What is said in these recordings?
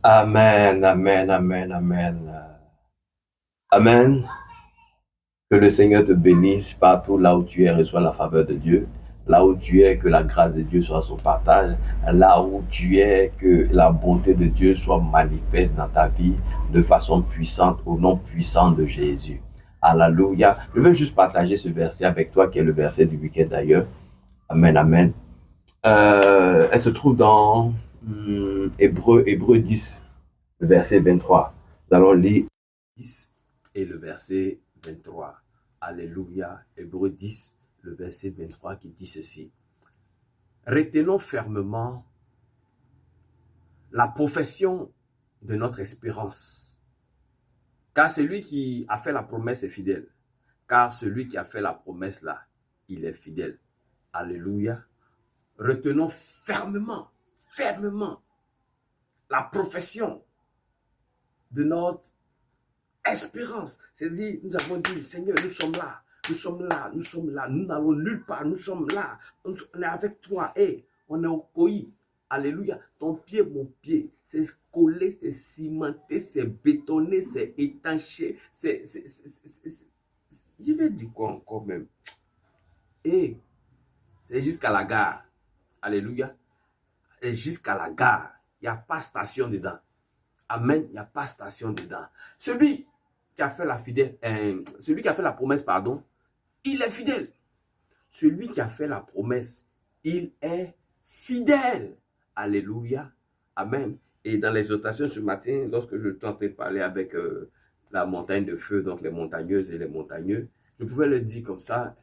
Amen, amen, amen, amen. Amen. Que le Seigneur te bénisse partout là où tu es, reçois la faveur de Dieu. Là où tu es, que la grâce de Dieu soit son partage. Là où tu es, que la bonté de Dieu soit manifeste dans ta vie de façon puissante au nom puissant de Jésus. Alléluia. Je veux juste partager ce verset avec toi qui est le verset du week-end d'ailleurs. Amen, amen. Elle se trouve dans Hébreu 10, le verset 23. Nous allons lire 10 et le verset 23. Alléluia. Hébreu 10, le verset 23 qui dit ceci. Retenons fermement la profession de notre espérance. Car celui qui a fait la promesse est fidèle. Car celui qui a fait la promesse là, il est fidèle. Alléluia. Retenons fermement, fermement la profession de notre espérance. C'est-à-dire, nous avons dit, Seigneur, nous sommes là, nous sommes là, nous sommes là, nous n'allons nulle part, nous sommes là, on est avec toi, et on est au coï. Alléluia. Ton pied, mon pied, c'est collé, c'est cimenté, c'est bétonné, c'est étanché, je vais dire quoi encore même. Et c'est jusqu'à la gare. Alléluia. C'est jusqu'à la gare. Il n'y a pas station dedans. Amen. Il n'y a pas station dedans. Celui qui a fait celui qui a fait la promesse, pardon, il est fidèle. Celui qui a fait la promesse, il est fidèle. Alléluia. Amen. Et dans l'exhortation ce matin, lorsque je tentais de parler avec la montagne de feu, donc les montagneuses et les montagneux, je pouvais le dire comme ça,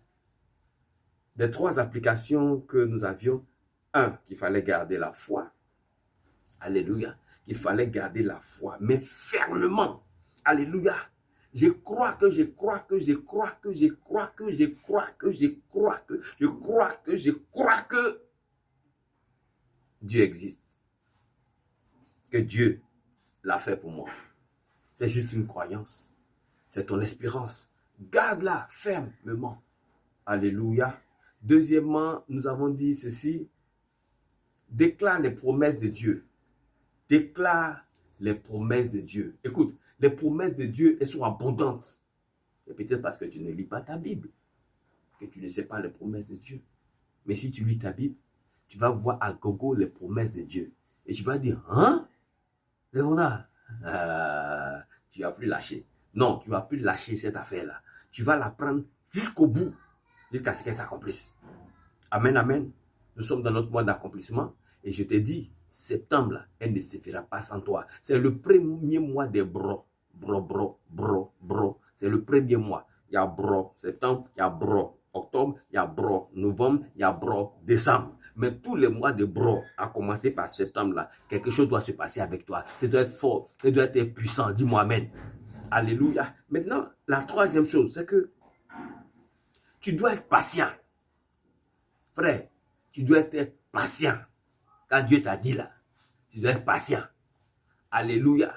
des 3 applications que nous avions. Un, qu'il fallait garder la foi. Alléluia. Il fallait garder la foi, mais fermement. Alléluia. Je crois que Dieu existe. Que Dieu l'a fait pour moi. C'est juste une croyance. C'est ton espérance. Garde-la fermement. Alléluia. Deuxièmement, nous avons dit ceci. Déclare les promesses de Dieu. Déclare les promesses de Dieu. Écoute, les promesses de Dieu, elles sont abondantes. Et peut-être parce que tu ne lis pas ta Bible, que tu ne sais pas les promesses de Dieu. Mais si tu lis ta Bible, tu vas voir à gogo les promesses de Dieu. Et tu vas dire, hein? C'est comme ça. Tu ne vas plus lâcher. Non, tu ne vas plus lâcher cette affaire-là. Tu vas la prendre jusqu'au bout, jusqu'à ce qu'elle s'accomplisse. Amen, amen. Nous sommes dans notre mois d'accomplissement. Et je te dis, septembre, là, elle ne se fera pas sans toi. C'est le premier mois des bro. C'est le premier mois. Il y a bro septembre, il y a bro octobre, il y a bro novembre, il y a bro décembre. Mais tous les mois de bro, à commencer par septembre, là, quelque chose doit se passer avec toi. Ça doit être fort, ça doit être puissant. Dis-moi amen. Alléluia. Maintenant, la troisième chose, c'est que tu dois être patient. Frère, tu dois être patient. Quand Dieu t'a dit là, tu dois être patient. Alléluia.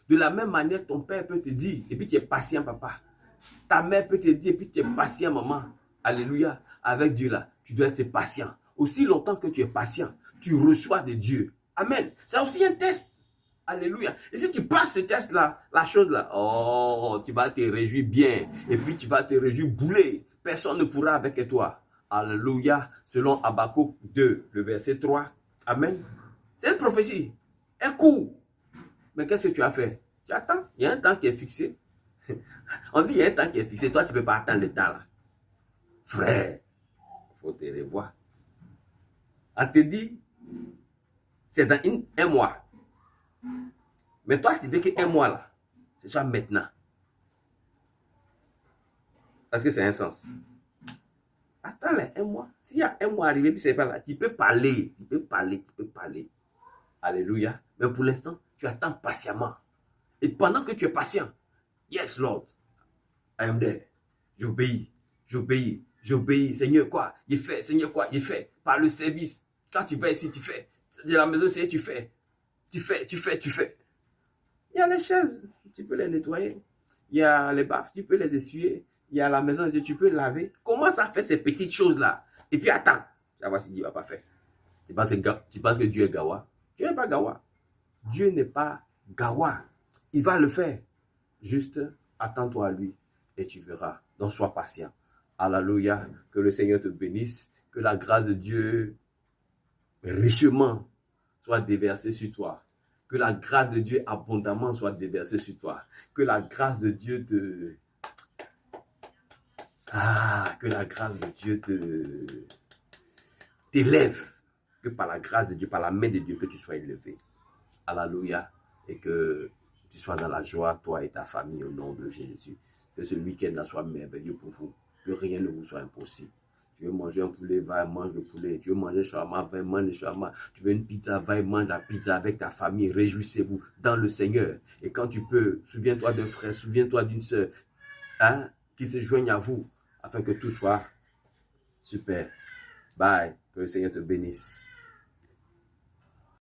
De la même manière, ton père peut te dire, et puis tu es patient, papa. Ta mère peut te dire, et puis tu es patient, maman. Alléluia. Avec Dieu là, tu dois être patient. Aussi longtemps que tu es patient, tu reçois de Dieu. Amen. C'est aussi un test. Alléluia. Et si tu passes ce test-là, la chose là, oh, tu vas te réjouir bien. Et puis tu vas te réjouir bouler. Personne ne pourra avec toi. Alléluia. Selon Habakkuk 2, le verset 3. Amen. C'est une prophétie. Un coup. Mais qu'est-ce que tu as fait? Tu attends. Il y a un temps qui est fixé. On dit il y a un temps qui est fixé. Toi, tu ne peux pas attendre le temps là. Frère, il faut te revoir. On te dit, c'est dans un mois. Mais toi, tu veux qu'un mois là, ce soit maintenant. Parce que c'est un sens. Attends là, un mois. S'il y a un mois arrivé, puis c'est pas là, tu peux parler. Tu peux parler, tu peux parler. Alléluia. Mais pour l'instant, tu attends patiemment. Et pendant que tu es patient, yes, Lord, I am there. J'obéis, j'obéis, j'obéis. Seigneur, quoi? Il fait. Seigneur, quoi? Il fait. Par le service. Quand tu vas ici, tu fais. De la maison, c'est tu fais. Tu fais, tu fais, tu fais. Il y a les chaises, tu peux les nettoyer. Il y a les baffes, tu peux les essuyer. Il y a la maison, tu peux laver. Comment ça fait ces petites choses-là? Et puis attends, tu vas voir si Dieu ne va pas faire. Tu penses que Dieu est gawa? Dieu n'est pas gawa. Dieu n'est pas Gawa, il va le faire. Juste attends-toi à lui et tu verras. Donc sois patient. Alléluia. Que le Seigneur te bénisse. Que la grâce de Dieu richement soit déversée sur toi. Que la grâce de Dieu abondamment soit déversée sur toi. Que la grâce de Dieu te... que la grâce de Dieu t'élève. Que par la grâce de Dieu, par la main de Dieu, que tu sois élevé. Alléluia. Et que tu sois dans la joie, toi et ta famille, au nom de Jésus. Que ce week-end soit merveilleux pour vous. Que rien ne vous soit impossible. Tu veux manger un poulet, va et mange le poulet. Tu veux manger un shawarma, va et mange le shawarma. Tu veux une pizza, va et mange la pizza avec ta famille. Réjouissez-vous dans le Seigneur. Et quand tu peux, souviens-toi d'un frère, souviens-toi d'une sœur, qui se joignent à vous, afin que tout soit super. Bye. Que le Seigneur te bénisse.